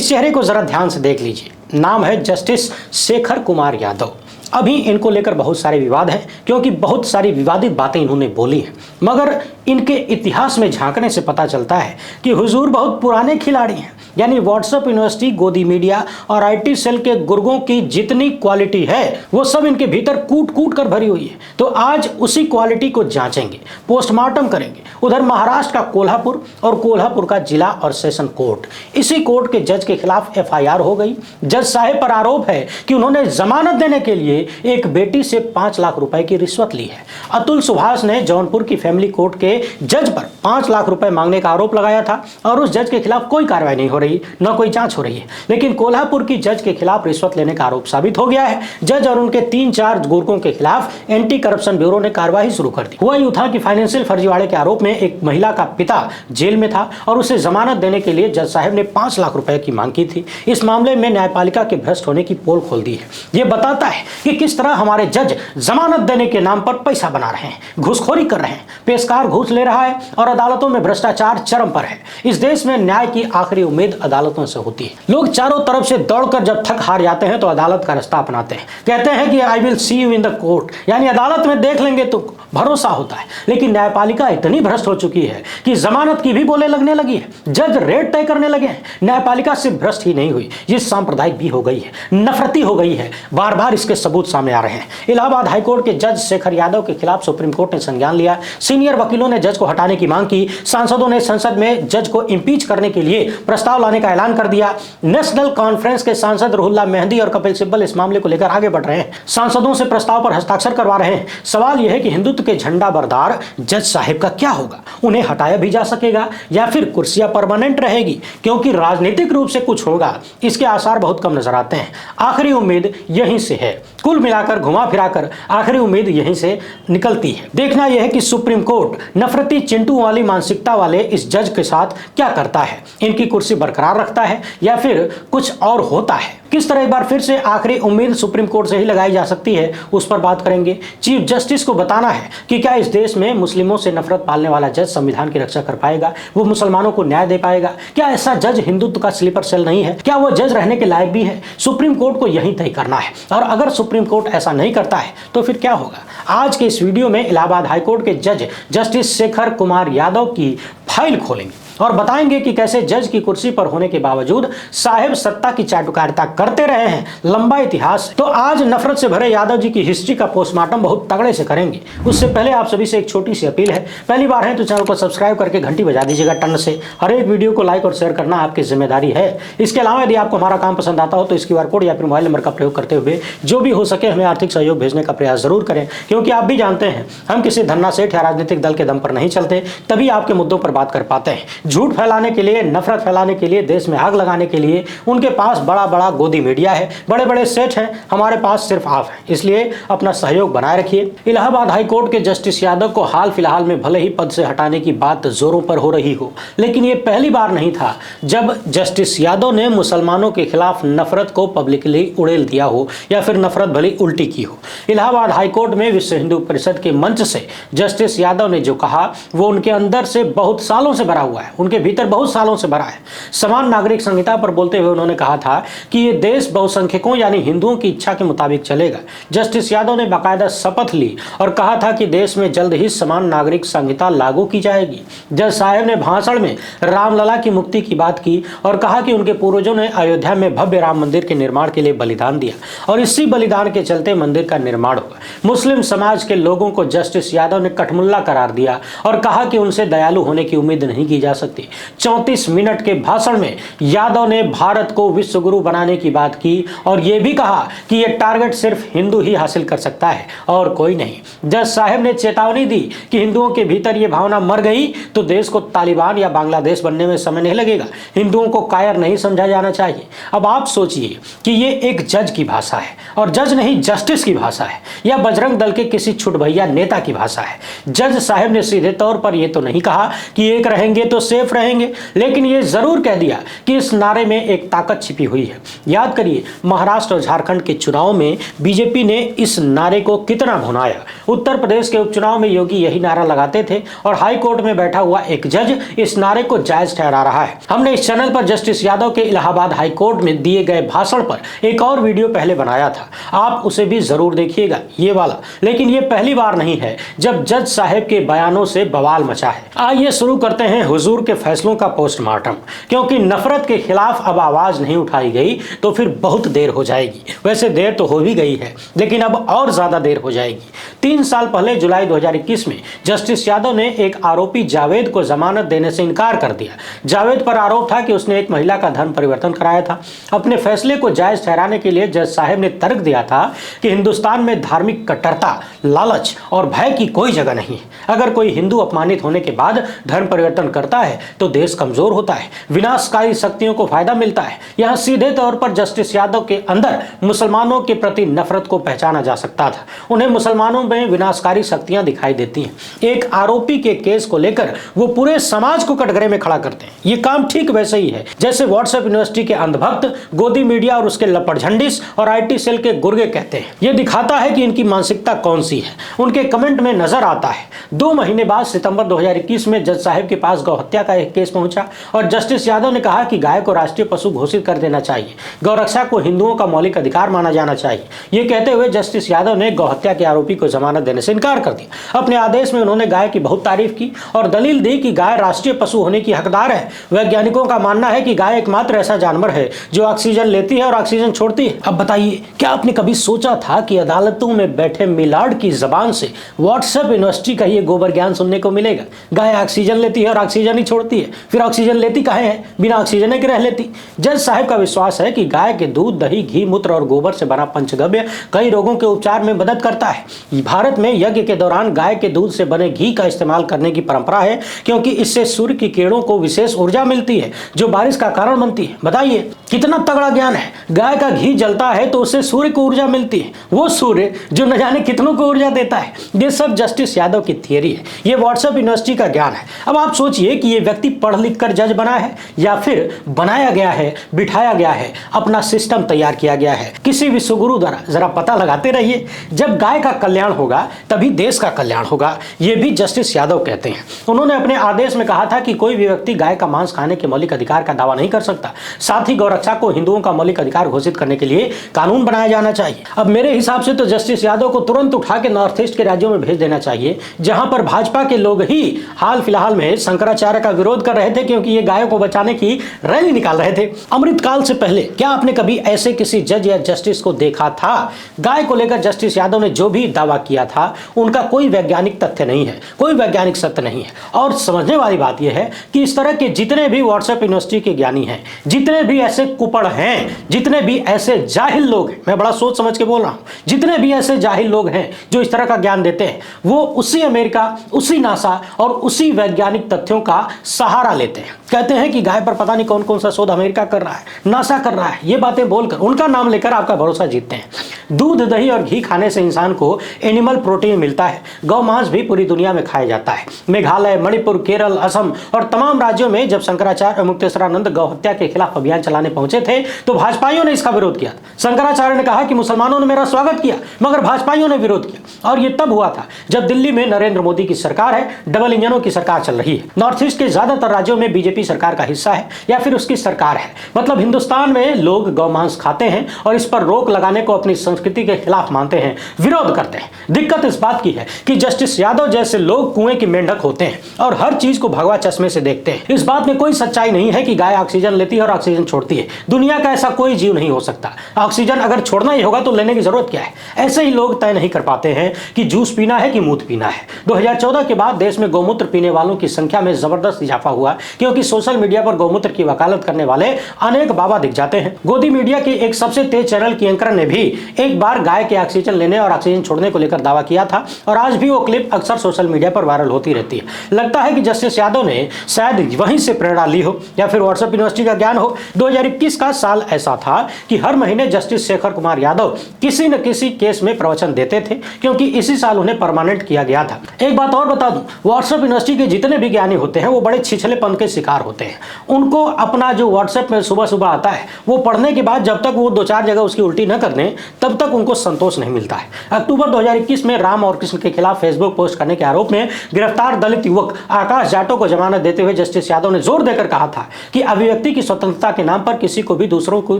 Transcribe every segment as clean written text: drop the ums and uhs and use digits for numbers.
इस चेहरे को जरा ध्यान से देख लीजिए। नाम है जस्टिस शेखर कुमार यादव। अभी इनको लेकर बहुत सारे विवाद हैं, क्योंकि बहुत सारी विवादित बातें इन्होंने बोली हैं, मगर इनके इतिहास में झांकने से पता चलता है कि हुजूर बहुत पुराने खिलाड़ी हैं। यानी व्हाट्सएप यूनिवर्सिटी, गोदी मीडिया और आईटी सेल के गुर्गों की जितनी क्वालिटी है वो सब इनके भीतर कूट कूट कर भरी हुई है। तो आज उसी क्वालिटी को जांचेंगे, पोस्टमार्टम करेंगे। उधर महाराष्ट्र का कोल्हापुर और कोल्हापुर का जिला और सेशन कोर्ट, इसी कोर्ट के जज के खिलाफ एफआईआर हो गई। जज साहब पर आरोप है कि उन्होंने जमानत देने के लिए एक बेटी से 5 लाख रुपए की रिश्वत ली है। अतुल सुभाष ने जौनपुर की फैमिली कोर्ट के जज पर 5 लाख रुपए मांगने का आरोप लगाया था और उस जज के खिलाफ कोई कार्रवाई नहीं हो रही, न कोई जांच हो रही है। लेकिन कोल्हापुर की जज के खिलाफ रिश्वत लेने का आरोप साबित हो गया है। जज और उनके 3-4 गुर्गों के खिलाफ एंटी करप्शन ब्यूरो ने कार्रवाई शुरू कर दी। हुआ यूं था कि फाइनेंशियल फर्जीवाड़े के आरोप में एक महिला का पिता जेल में था और उसे जमानत देने के लिए जज साहब ने 5 लाख रुपए की मांग की थी। इस मामले में न्यायपालिका के भ्रष्ट होने की पोल खोल दी है। यह बताता है कि किस तरह हमारे जज जमानत देने के नाम पर पैसा बना रहे हैं, घूसखोरी कर रहे हैं, पेशकार घूस ले रहा है और अदालतों में भ्रष्टाचार चरम पर है। इस देश में न्याय की आखिरी उम्मीद अदालतों से होती है। लोग चारों तरफ से दौड़कर जब थक हार जाते हैं तो अदालत का रास्ता अपनाते हैं, कहते हैं कि I will see you in the court, यानी अदालत में देख लेंगे तो भरोसा होता है। लेकिन न्यायपालिका इतनी भ्रष्ट हो चुकी है कि जमानत की भी बोले लगने लगी है, जज रेट तय करने लगे हैं। न्यायपालिका सिर्फ भ्रष्ट ही नहीं हुई, ये सांप्रदायिक भी हो गई है, नफरती हो गई है। बार बार इसके सबूत सामने आ रहे हैं। इलाहाबाद हाईकोर्ट के जज शेखर यादव के खिलाफ सुप्रीम कोर्ट ने संज्ञान लिया। सीनियर वकीलों ने जज को हटाने की मांग की। सांसदों ने संसद में जज को इंपीच करने के लिए प्रस्ताव लाने का ऐलान कर दिया। नेशनल कॉन्फ्रेंस के सांसद रुहुल्लाह मेहंदी और कपिल सिब्बल इस मामले को लेकर आगे बढ़ रहे हैं, सांसदों से प्रस्ताव पर हस्ताक्षर करवा रहे हैं। सवाल यह है कि हिंदुत्व के झंडा बरदार जज साहिब का क्या होगा? उन्हें हटाया भी जा सकेगा या फिर कुर्सियां परमानेंट रहेगी? क्योंकि राजनीतिक रूप से कुछ होगा इसके आसार बहुत कम नजर आते हैं। आखिरी उम्मीद यहीं से है। कुल मिलाकर घुमा फिराकर आखिरी उम्मीद यहीं से निकलती है। देखना यह है कि सुप्रीम कोर्ट नफरती चिंटू वाली मानसिकता वाले इस जज के साथ क्या करता है। इनकी कुर्सी बरकरार रखता है या फिर कुछ और होता है? किस तरह एक बार फिर से आखिरी उम्मीद सुप्रीम कोर्ट से ही लगाई जा सकती है, उस पर बात करेंगे। चीफ जस्टिस को बताना है कि क्या इस देश में मुस्लिमों से नफरत पालने वाला जज संविधान की रक्षा कर पाएगा, वो मुसलमानों को न्याय दे पाएगा? क्या ऐसा जज हिंदुत्व का स्लीपर सेल नहीं है? क्या वो जज रहने के लायक भी है? सुप्रीम कोर्ट को यही तय करना है। और अगर सुप्रीम कोर्ट ऐसा नहीं करता है तो फिर क्या होगा? आज के इस वीडियो में इलाहाबाद हाईकोर्ट के जज जस्टिस शेखर कुमार यादव की फाइल खोलेंगे और बताएंगे कि कैसे जज की कुर्सी पर होने के बावजूद साहेब सत्ता की चाटुकारिता करते रहे हैं। लंबा इतिहास। तो आज नफरत से भरे यादव जी की हिस्ट्री का पोस्टमार्टम बहुत तगड़े से करेंगे। उससे पहले आप सभी से एक छोटी सी अपील है, पहली बार है तो चैनल को सब्सक्राइब करके घंटी बजा दीजिएगा टन से। हर एक वीडियो को लाइक और शेयर करना आपकी जिम्मेदारी है। इसके अलावा यदि आपको हमारा काम पसंद आता हो तो इस QR कोड या फिर मोबाइल नंबर का प्रयोग करते हुए जो भी हो सके हमें आर्थिक सहयोग भेजने का प्रयास जरूर करें, क्योंकि आप भी जानते हैं हम किसी धन्ना सेठ या राजनीतिक दल के दम पर नहीं चलते, तभी आपके मुद्दों पर बात कर पाते हैं। झूठ फैलाने के लिए, नफरत फैलाने के लिए, देश में आग लगाने के लिए उनके पास बड़ा बड़ा गोदी मीडिया है, बड़े बड़े सेठ हैं, हमारे पास सिर्फ आप हैं। इसलिए अपना सहयोग बनाए रखिए। इलाहाबाद हाईकोर्ट के जस्टिस यादव को हाल फिलहाल में भले ही पद से हटाने की बात जोरों पर हो रही हो, लेकिन ये पहली बार नहीं था जब जस्टिस यादव ने मुसलमानों के खिलाफ नफरत को पब्लिकली उड़ेल दिया हो या फिर नफरत भली उल्टी की हो। इलाहाबाद हाईकोर्ट में विश्व हिंदू परिषद के मंच से जस्टिस यादव ने जो कहा वो उनके अंदर से बहुत सालों से भरा हुआ है, उनके भीतर बहुत सालों से भरा है। समान नागरिक संहिता पर बोलते हुए उन्होंने कहा था कि ये देश बहुसंख्यकों यानी हिंदुओं की इच्छा के मुताबिक चलेगा। जस्टिस यादव ने बाकायदा शपथ ली और कहा था कि देश में जल्द ही समान नागरिक संहिता लागू की जाएगी। जज साहब ने भाषण में रामलला की मुक्ति की बात की और कहा कि उनके पूर्वजों ने अयोध्या में भव्य राम मंदिर के निर्माण के लिए बलिदान दिया और इसी बलिदान के चलते मंदिर का निर्माण हुआ। मुस्लिम समाज के लोगों को जस्टिस यादव ने कठमुल्ला करार दिया और कहा कि उनसे दयालु होने की उम्मीद नहीं की जा सकती। 34 मिनट के भाषण में यादव ने भारत को विश्व गुरु बनाने की बात की और यह भी कहा कि यह टारगेट सिर्फ हिंदू ही हासिल कर सकता है और कोई नहीं। जज साहब ने चेतावनी दी कि हिंदुओं के भीतर यह भावना मर गई तो देश को तालिबान या बांग्लादेश बनने में समय नहीं लगेगा। हिंदुओं को कायर नहीं समझा जाना चाहिए। अब आप सोचिए कि यह एक जज की भाषा है और जज नहीं जस्टिस की भाषा है या बजरंग दल के किसी छुटभैया नेता की भाषा है। जज साहब ने सीधे तौर पर यह तो नहीं कहा कि एक रहेंगे तो सेफ रहेंगे, लेकिन ये जरूर कह दिया कि इस नारे में एक ताकत छिपी हुई है। याद करिए, महाराष्ट्र और झारखंड के चुनाव में बीजेपी ने इस नारे को कितना भुनाया। उत्तर प्रदेश के उपचुनाव में योगी यही नारा लगाते थे और हाई कोर्ट में बैठा हुआ एक जज इस नारे को जायज ठहरा रहा है। हमने इस चैनल पर जस्टिस यादव के इलाहाबाद हाई कोर्ट में दिए गए भाषण पर एक और वीडियो पहले बनाया था, आप उसे भी जरूर देखिएगा, ये वाला। लेकिन ये पहली बार नहीं है जब जज साहब के बयानों से बवाल मचा है। आइए शुरू करते हैं हुजूर के फैसलों का पोस्टमार्टम, क्योंकि नफरत के खिलाफ अब आवाज नहीं उठाई गई तो फिर बहुत देर हो जाएगी। वैसे देर तो हो भी गई है, लेकिन अब और ज्यादा देर हो जाएगी। 3 साल पहले जुलाई 2021 में जस्टिस यादव ने एक आरोपी जावेद को जमानत देने से इनकार कर दिया। जावेद पर आरोप था कि उसने एक महिला का धर्म परिवर्तन कराया था। अपने फैसले को जायज ठहराने के लिए जज साहब ने तर्क दिया था कि हिंदुस्तान में धार्मिक कट्टरता, लालच और भय की कोई जगह नहीं है। अगर कोई हिंदू अपमानित होने के बाद धर्म परिवर्तन करता है तो देश कमजोर होता है, विनाशकारी शक्तियों को फायदा मिलता है। यहां सीधे तौर पर जस्टिस यादव के अंदर मुसलमानों के प्रति नफरत को पहचाना जा सकता था। उन्हें मुसलमानों में विनाशकारी शक्तियां दिखाई देती हैं। एक आरोपी के केस को लेकर वो पूरे समाज को कटघरे में खड़ा करते हैं। ये काम ठीक वैसे ही है जैसे व्हाट्सएप यूनिवर्सिटी के अंधभक्त, गोदी मीडिया और उसके लपटझंडिस और आईटी सेल के गुर्गे कहते हैं। ये दिखाता है कि इनकी मानसिकता कौन सी है। उनके कमेंट में नजर आता है। 2 महीने बाद सितंबर 2021 में जज साहब के पास गौ हत्या का एक केस पहुंचा और जस्टिस यादव ने कहा कि गाय को राष्ट्रीय पशु घोषित कर देना चाहिए, गौरक्षा को हिंदुओं का मौलिक अधिकार माना जाना चाहिए। ये कहते हुए जस्टिस यादव ने गौ हत्या के आरोपी को जमानत देने से इनकार कर दिया। अपने आदेश में उन्होंने गाय की बहुत तारीफ की और दलील दी कि गाय राष्ट्रीय पशु होने की हकदार है। वैज्ञानिकों का मानना है कि गाय एकमात्र ऐसा जानवर है जो ऑक्सीजन लेती है और ऑक्सीजन छोड़ती है। अब बताइए, क्या आपने कभी सोचा था कि अदालतों में बैठे मिलाड की जबान से व्हाट्सएप यूनिवर्सिटी का ये गोबर ज्ञान सुनने को मिलेगा? गाय ऑक्सीजन लेती है और ऑक्सीजन ही छोड़ती है, फिर ऑक्सीजन लेती काहे है? बिना ऑक्सीजन के रह लेती। जज साहब का विश्वास है कि गाय के दूध, दही, घी, मूत्र और गोबर से बना पंचगव्य कई रोगों के उपचार में मदद करता है। भारत में यज्ञ के दौरान गाय के दूध से बने घी का इस्तेमाल करने की परंपरा है, क्योंकि इससे सूर्य की किरणों को विशेष ऊर्जा मिलती है जो बारिश का कारण बनती है। बताइए कितना तगड़ा ज्ञान है। गाय का घी जलता है तो उससे सूर्य को ऊर्जा मिलती है, वो सूर्य जो न जाने कितनों को ऊर्जा देता है। ये सब जस्टिस यादव की थियरी है, ये व्हाट्सएप यूनिवर्सिटी का ज्ञान है। अब आप सोचिए कि ये व्यक्ति पढ़ लिख कर जज बना है या फिर बनाया गया है, बिठाया गया है, अपना सिस्टम तैयार किया गया है किसी विश्वगुरु द्वारा। जरा पता लगाते रहिए। जब गाय का कल्याण होगा तभी देश का कल्याण होगा, ये भी जस्टिस यादव कहते हैं। उन्होंने अपने आदेश में कहा था कि कोई भी व्यक्ति गाय का मांस खाने के मौलिक अधिकार का दावा नहीं कर सकता। साथ ही गौरक्षा को हिंदुओं का मौलिक अधिकार घोषित करने के लिए कानून बनाया जाना चाहिए। अब मेरे हिसाब से तो जस्टिस यादव को तुरंत उठा के नॉर्थ ईस्ट के राज्यों में भेज देना चाहिए, जहां पर भाजपा के लोग ही हाल फिलहाल में शंकराचार्य का विरोध कर रहे थे, क्योंकि ये गायों को बचाने की रैली निकाल रहे थे। अमृतकाल से पहले क्या आपने कभी ऐसे किसी जज या जस्टिस को देखा था? गाय को लेकर जस्टिस यादव ने जो भी दावा किया था उनका कोई वैज्ञानिक तथ्य नहीं है, कोई वैज्ञानिक सत्य नहीं है। और समझने वाली बात यह है कि इस तरह के जितने भी व्हाट्सएप यूनिवर्सिटी के ज्ञानी हैं, जितने भी ऐसे कुपड़ हैं, जितने भी ऐसे जाहिल लोग हैं, मैं बड़ा सोच समझ के बोल रहा हूं, जितने भी ऐसे जाहिल लोग हैं जो इस तरह का ज्ञान देते हैं, वो उसी अमेरिका, उसी नासा और उसी वैज्ञानिक तथ्यों का सहारा लेते हैं। कहते हैं कि गाय पर पता नहीं कौन कौन सा शोध अमेरिका कर रहा है, नासा कर रहा है। ये बातें बोलकर उनका नाम लेकर आपका भरोसा जीतते हैं। दूध, दही और घी खाने से इंसान को एनिमल प्रोटीन मिलता है। गौ मांस भी पूरी दुनिया में खाया जाता है। मेघालय, मणिपुर, केरल, असम और तमाम राज्यों में जब शंकराचार्य और मुक्तेश्वरानंद गौ हत्या के खिलाफ अभियान चलाने पहुंचे थे तो भाजपाइयों ने इसका विरोध किया। शंकराचार्य ने कहा कि मुसलमानों ने मेरा स्वागत किया, मगर भाजपाइयों ने विरोध किया। और ये तब हुआ था जब दिल्ली में नरेंद्र मोदी की सरकार है, डबल इंजनों की सरकार चल रही है। नॉर्थ ईस्ट के ज्यादातर राज्यों में बीजेपी सरकार का हिस्सा है या फिर उसकी सरकार है। मतलब हिंदुस्तान में लोग गौ मांस खाते हैं और इस पर रोक लगाने को अपनी संस्कृति के खिलाफ मानते हैं, विरोध करते हैं। दिक्कत इस बात की है कि जस्टिस यादव जैसे लोग कुएं की मेंढक होते हैं और हर चीज को भगवा चश्मे से देखते हैं। इस बात में कोई सच्चाई नहीं है कि गाय ऑक्सीजन लेती है और ऑक्सीजन छोड़ती है। दुनिया का ऐसा कोई जीव नहीं हो सकता। ऑक्सीजन अगर छोड़ना ही होगा तो लेने की जरूरत क्या है? ऐसे ही लोग तय नहीं कर पाते हैं कि जूस पीना है कि मूत्र पीना है। 2014 के बाद देश में गौमूत्र पीने वालों की संख्या में जबरदस्त इजाफा हुआ, क्योंकि सोशल मीडिया पर गौमूत्र की वकालत करने वाले अनेक बाबा दिख जाते हैं। गोदी मीडिया के एक सबसे तेज चैनल की एंकर ने भी एक बार गाय के ऑक्सीजन लेने और ऑक्सीजन छोड़ने को लेकर दावा किया था और आज भी वो क्लिप अक्सर सोशल मीडिया पर वायरल होती रहती है। लगता है कि जस्टिस यादव ने शायद वहीं से प्रेरणा ली हो या फिर व्हाट्सएप यूनिवर्सिटी का ज्ञान हो। 2021 का साल ऐसा था कि हर महीने जस्टिस शेखर कुमार यादव किसी न किसी केस में प्रवचन देते थे, क्योंकि इसी साल उन्हें परमानेंट किया गया था। एक बात और बता दूं, व्हाट्सएप यूनिवर्सिटी के जितने भी ज्ञानी होते हैं वो वो बड़े छिछलेपन के शिकार होते हैं। उनको अपना जो व्हाट्सएप में सुबह सुबह आता है वो पढ़ने के बाद जब तक वो 2-4 जगह उसकी उल्टी न कर दें तब तक उनको संतोष नहीं मिलता है। अक्टूबर 2021 में राम और कृष्ण के खिलाफ फेसबुक पोस्ट करने के आरोप में गिरफ्तार दलित युवक आकाश जाटव को जमानत देते हुए जस्टिस यादव ने जोर देकर कहा था कि अभिव्यक्ति की स्वतंत्रता के नाम पर किसी को भी दूसरों को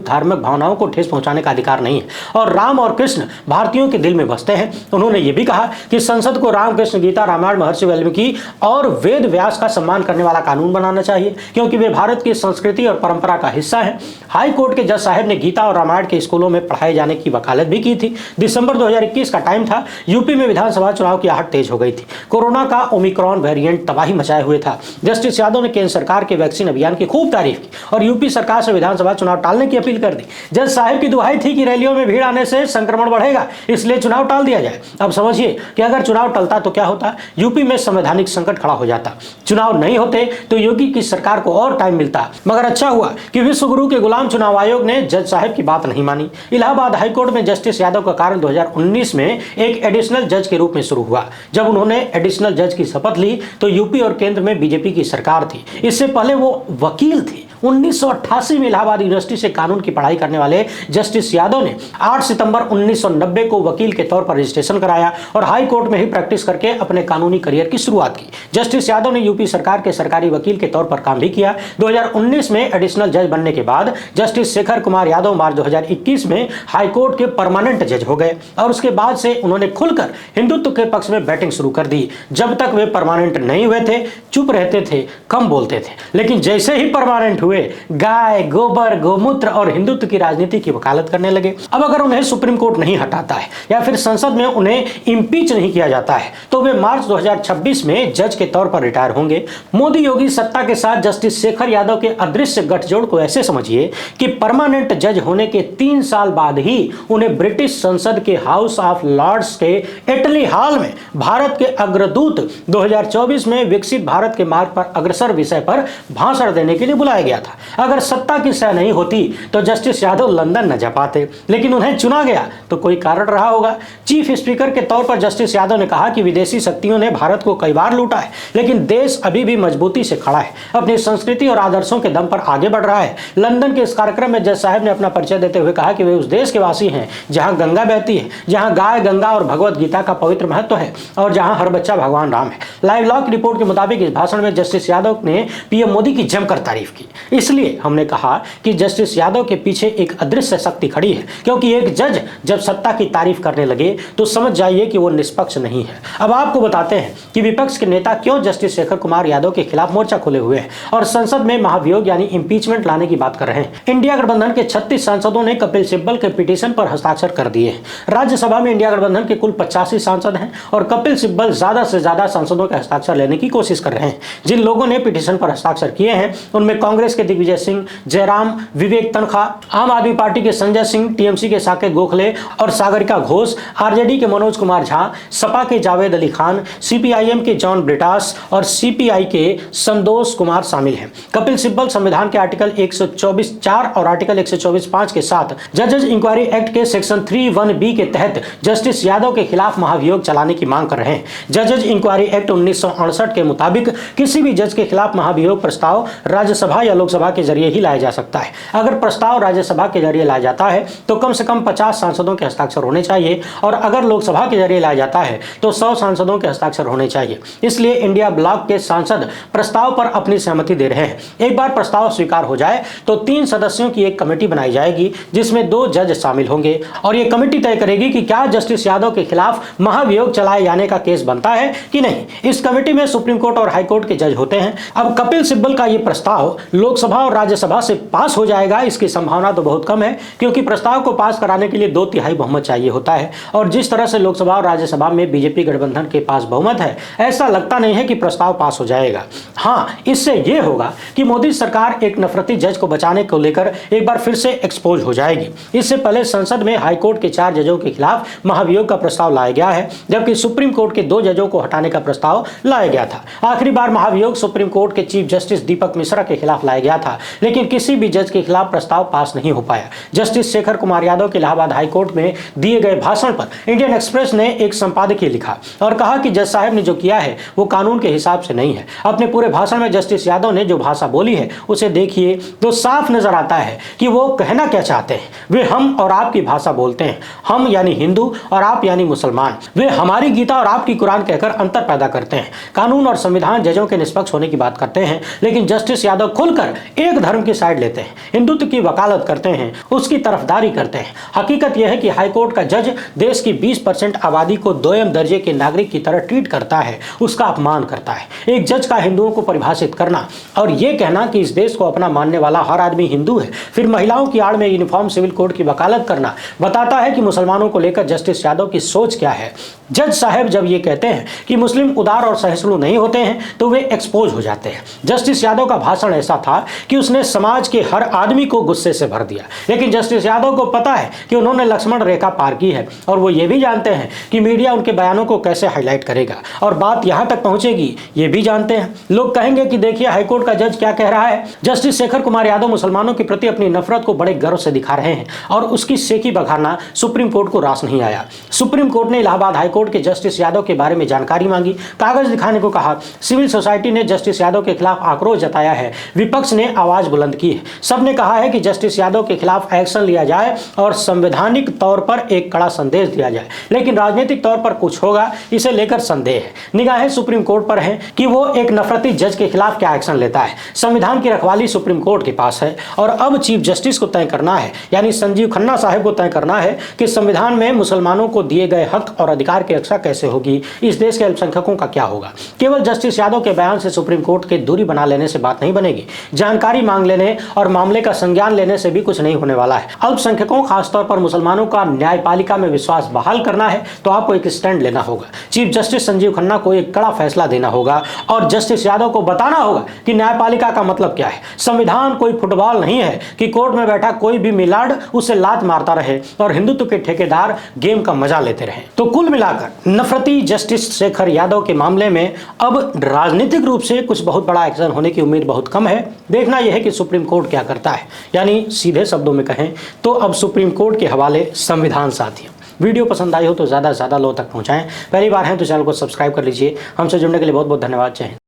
धार्मिक भावनाओं को ठेस पहुंचाने का अधिकार नहीं है और राम और कृष्ण भारतीयों के दिल में बसते हैं। उन्होंने ये भी कहा कि संसद को रामकृष्ण, गीता, रामायण, महर्षि वाल्मीकि और वेद व्यास का सम्मान करने वाला कानून बनाना चाहिए क्योंकि वे भारत की संस्कृति और परंपरा का हिस्सा है। हाई कोर्ट के जज साहब ने गीता और रामायण के स्कूलों में पढ़ाए जाने की वकालत भी की थी। दिसंबर 2021 का टाइम था। यूपी में विधानसभा चुनाव की आहट तेज हो गई थी। कोरोना का ओमिक्रॉन वेरिएंट तबाही मचाए हुए था। जस्टिस यादव ने केंद्र सरकार के वैक्सीन अभियान की खूब तारीफ की और यूपी सरकार से विधानसभा चुनाव टालने की अपील कर दी। जज साहब की दुहाई थी कि रैलियों में भीड़ आने से संक्रमण बढ़ेगा, इसलिए चुनाव टाल दिया जाए। अब समझिए कि अगर चुनाव टलता तो क्या होता, यूपी में संवैधानिक संकट खड़ा हो जाता। चुनाव नहीं होते तो योगी की सरकार को और टाइम मिलता। मगर अच्छा हुआ कि विश्व गुरु के गुलाम चुनाव आयोग ने जज साहब की बात नहीं मानी। इलाहाबाद हाईकोर्ट में जस्टिस यादव का कार्य 2019 में एक एडिशनल जज के रूप में शुरू हुआ। जब उन्होंने एडिशनल जज की शपथ ली तो यूपी और केंद्र में बीजेपी की सरकार थी। इससे पहले वो वकील थे। 1988 में इलाहाबाद यूनिवर्सिटी से कानून की पढ़ाई करने वाले जस्टिस यादव ने 8 सितंबर 1990 को वकील के तौर पर रजिस्ट्रेशन कराया और हाई कोर्ट में ही प्रैक्टिस करके अपने कानूनी करियर की शुरुआत की। जस्टिस यादव ने यूपी सरकार के सरकारी वकील के तौर पर काम भी किया। 2019 में एडिशनल जज बनने के बाद जस्टिस शेखर कुमार यादव मार्च 2021 में हाई कोर्ट के परमानेंट जज हो गए और उसके बाद से उन्होंने खुलकर हिंदुत्व के पक्ष में बैटिंग शुरू कर दी। जब तक वे परमानेंट नहीं हुए थे चुप रहते थे, कम बोलते थे, लेकिन जैसे ही परमानेंट हुए गाय, गोबर, गोमूत्र और हिंदुत्व की राजनीति की वकालत करने लगे। अब अगर उन्हें सुप्रीम कोर्ट नहीं हटाता है या फिर संसद में उन्हें इम्पीच नहीं किया जाता है तो वे मार्च 2026 में जज के तौर पर रिटायर होंगे। मोदी योगी सत्ता के साथ जस्टिस शेखर यादव के अदृश्य गठजोड़ को ऐसे समझिए कि परमानेंट जज होने के 3 साल बाद ही उन्हें ब्रिटिश संसद के हाउस ऑफ लॉर्ड्स के इटली हॉल में भारत के अग्रदूत 2024 में विकसित भारत के मार्ग पर अग्रसर विषय पर भाषण देने के लिए बुलाया गया था। अगर सत्ता की सह नहीं होती तो जस्टिस यादव लंदन न जा पाते, लेकिन उन्हें चुना गया तो कोई कारण रहा होगा। चीफ स्पीकर के तौर पर जस्टिस यादव ने कहा कि विदेशी शक्तियों ने भारत को कई बार लूटा है लेकिन देश अभी भी मजबूती से खड़ा है, अपनी संस्कृति और आदर्शों के दम पर आगे बढ़ रहा है। लंदन के इस कार्यक्रम में जज साहब ने अपना परिचय देते हुए कहा कि वे उस देश के वासी हैं जहां गंगा बहती है, जहां गाय, गंगा और भगवत गीता का पवित्र महत्व है और जहां हर बच्चा भगवान राम है। लाइव लॉ की रिपोर्ट के मुताबिक इस भाषण में जस्टिस यादव ने पीएम मोदी की जमकर तारीफ की। इसलिए हमने कहा कि जस्टिस यादव के पीछे एक अदृश्य शक्ति खड़ी है, क्योंकि एक जज जब सत्ता की तारीफ करने लगे तो समझ जाइए कि वो निष्पक्ष नहीं है। अब आपको बताते हैं कि विपक्ष के नेता क्यों जस्टिस शेखर कुमार यादव के खिलाफ मोर्चा खोले हुए हैं और संसद में महाभियोग यानी इंपीचमेंट लाने की बात कर रहे हैं। इंडिया गठबंधन के 36 सांसदों ने कपिल सिब्बल के पिटीशन पर हस्ताक्षर कर दिए हैं। राज्यसभा में इंडिया गठबंधन के कुल 85 सांसद हैं और कपिल सिब्बल ज्यादा से ज्यादा सांसदों के हस्ताक्षर लेने की कोशिश कर रहे हैं। जिन लोगों ने पिटीशन पर हस्ताक्षर किए हैं उनमें कांग्रेस के दिग्विजय सिंह, जयराम, विवेक तनखा, आम आदमी पार्टी के संजय सिंह, टीएमसी के साकेत गोखले और सागरिका घोष, आरजेडी के मनोज कुमार झा, सपा के जावेद अली खान, सीपीआईएम के जॉन ब्रिटास और सीपीआई के संतोष कुमार शामिल हैं। कपिल सिब्बल संविधान के आर्टिकल 124(4) और आर्टिकल 124(5) के साथ जजेज इंक्वायरी एक्ट के सेक्शन 3(1)(b) के तहत जस्टिस यादव के खिलाफ महाभियोग चलाने की मांग कर रहे हैं। जजेज इंक्वायरी एक्ट 1968 के मुताबिक किसी भी जज के खिलाफ महाभियोग प्रस्ताव राज्यसभा या लोकसभा के जरिए ही लाया जा सकता है। अगर प्रस्ताव राज्यसभा के जरिए लाया जाता है तो कम से कम 50 सांसदों के हस्ताक्षर होने चाहिए और अगर लोकसभा के जरिए लाया जाता है तो 100 सांसदों के हस्ताक्षर होने चाहिए। इसलिए इंडिया ब्लॉक के सांसद प्रस्ताव पर अपनी सहमति दे रहे हैं। एक बार प्रस्ताव स्वीकार हो जाए तो 3 सदस्यों की एक कमेटी बनाई जाएगी जिसमें 2 जज शामिल होंगे और ये कमेटी तय करेगी कि क्या जस्टिस यादव के खिलाफ महाभियोग चलाए जाने का केस बनता है कि नहीं। इस कमेटी में सुप्रीम कोर्ट और हाई कोर्ट के जज होते हैं। अब कपिल सिब्बल का ये प्रस्ताव लोकसभा और राज्यसभा से पास हो जाएगा इसकी संभावना तो बहुत कम है, क्योंकि प्रस्ताव को पास कराने के लिए 2/3 बहुमत चाहिए होता है और जिस तरह से लोकसभा और राज्यसभा में बीजेपी गठबंधन के पास बहुमत है ऐसा लगता नहीं है कि प्रस्ताव पास हो जाएगा। हाँ, इससे यह होगा कि मोदी सरकार एक नफरती जज को बचाने को लेकर एक बार फिर से एक्सपोज हो जाएगी। इससे पहले संसद में हाईकोर्ट के 4 जजों के खिलाफ महाभियोग का प्रस्ताव लाया गया है, जबकि सुप्रीम कोर्ट के 2 जजों को हटाने का प्रस्ताव लाया गया था। आखिरी बार महाभियोग सुप्रीम कोर्ट के चीफ जस्टिस दीपक मिश्रा के खिलाफ लाया गया था, लेकिन किसी भी जज के खिलाफ प्रस्ताव पास नहीं हो पाया। जस्टिस शेखर कुमार यादव के इलाहाबाद हाईकोर्ट में दिए गए भाषण पर इंडियन एक्सप्रेस ने एक संपादकीय लिखा और कहा कि जज साहब ने जो किया है वो कानून के हिसाब से नहीं है। अपने पूरे भाषण में जस्टिस यादव ने जो भाषा बोली है उसे देखिए तो साफ नजर आता है कि वो कहना क्या चाहते हैं। वे हम और आप की भाषा बोलते हैं, हम यानी हिंदू और आप यानी मुसलमान। वे हमारी गीता और आपकी कुरान कहकर अंतर पैदा करते हैं। कानून और संविधान जजों के निष्पक्ष होने की बात करते हैं, लेकिन जस्टिस यादव खुलकर एक धर्म की साइड लेते हैं, हिंदुत्व की वकालत करते हैं, उसकी तरफदारी करते हैं। हकीकत यह है कि हाईकोर्ट का जज देश की 20% आबादी को दोयम दर्जे के नागरिक की तरह ट्रीट करता है, उसका अपमान करता है। एक जज का हिंदुओं को परिभाषित करना और यह कहना कि इस देश को अपना मानने वाला हर आदमी हिंदू है, फिर महिलाओं की आड़ में यूनिफॉर्म सिविल कोड की वकालत करना बताता है कि मुसलमानों को लेकर जस्टिस यादव की सोच क्या है। जज साहब जब ये कहते हैं कि मुस्लिम उदार और सहिष्णु नहीं होते हैं तो वे एक्सपोज हो जाते हैं। जस्टिस यादव का भाषण ऐसा था कि उसने समाज के हर आदमी को गुस्से से भर दिया, लेकिन जस्टिस यादव को पता है कि उन्होंने लक्ष्मण रेखा पार की है और वो ये भी जानते हैं कि मीडिया उनके बयानों को कैसे हाईलाइट करेगा और बात यहां तक पहुंचेगी ये भी जानते हैं। लोग कहेंगे कि देखिए हाईकोर्ट का जज क्या कह रहा है। जस्टिस शेखर कुमार यादव मुसलमानों के प्रति अपनी नफरत को बड़े गर्व से दिखा रहे हैं और उसकी सेकी बघारना सुप्रीम कोर्ट को रास नहीं आया। सुप्रीम कोर्ट ने इलाहाबाद हाईकोर्ट के जस्टिस यादव के बारे में जानकारी मांगी, कागज दिखाने को कहा। सिविल सोसाइटी ने जस्टिस यादव के खिलाफ आक्रोश जताया है, विपक्ष ने आवाज बुलंद की है। सबने कहा है कि जस्टिस यादव के खिलाफ एक्शन लिया जाए और संवैधानिक तौर पर एक कड़ा संदेश दिया जाए, लेकिन राजनीतिक तौर पर कुछ होगा इसे लेकर संदेह है। निगाहें सुप्रीम कोर्ट पर हैं कि वो एक नफरती जज के खिलाफ क्या एक्शन लेता है। संविधान की रखवाली सुप्रीम कोर्ट के पास है और अब चीफ जस्टिस को तय करना है, यानी संजीव खन्ना साहब को तय करना है कि संविधान में मुसलमानों को दिए गए हक और अधिकार की रक्षा कैसे होगी, इस देश के अल्पसंख्यकों का क्या होगा। केवल जस्टिस यादव के बयान से सुप्रीम कोर्ट के दूरी बना लेने से बात नहीं बनेगी। जानकारी मांग लेने और मामले का संज्ञान लेने से भी कुछ नहीं होने वाला है। अल्पसंख्यकों खासतौर पर मुसलमानों का न्यायपालिका में विश्वास बहाल करना है तो आपको एक स्टैंड लेना होगा। चीफ जस्टिस संजीव खन्ना को एक कड़ा फैसला देना होगा और जस्टिस यादव को बताना होगा कि न्यायपालिका का मतलब क्या है। संविधान कोई फुटबॉल नहीं है कि कोर्ट में बैठा कोई भी मिलाड़ उसे लात मारता रहे और हिंदुत्व के ठेकेदार गेम का मजा लेते रहे। तो कुल मिलाकर नफरती जस्टिस शेखर यादव के मामले में अब राजनीतिक रूप से कुछ बहुत बड़ा एक्शन होने की उम्मीद बहुत कम है। देखना यह है कि सुप्रीम कोर्ट क्या करता है, यानी सीधे शब्दों में कहें तो अब सुप्रीम कोर्ट के हवाले संविधान साथियों। वीडियो पसंद आई हो तो ज़्यादा से ज़्यादा लोगों तक पहुंचाएं। पहली बार हैं तो चैनल को सब्सक्राइब कर लीजिए। हमसे जुड़ने के लिए बहुत बहुत धन्यवाद। जय हिंद।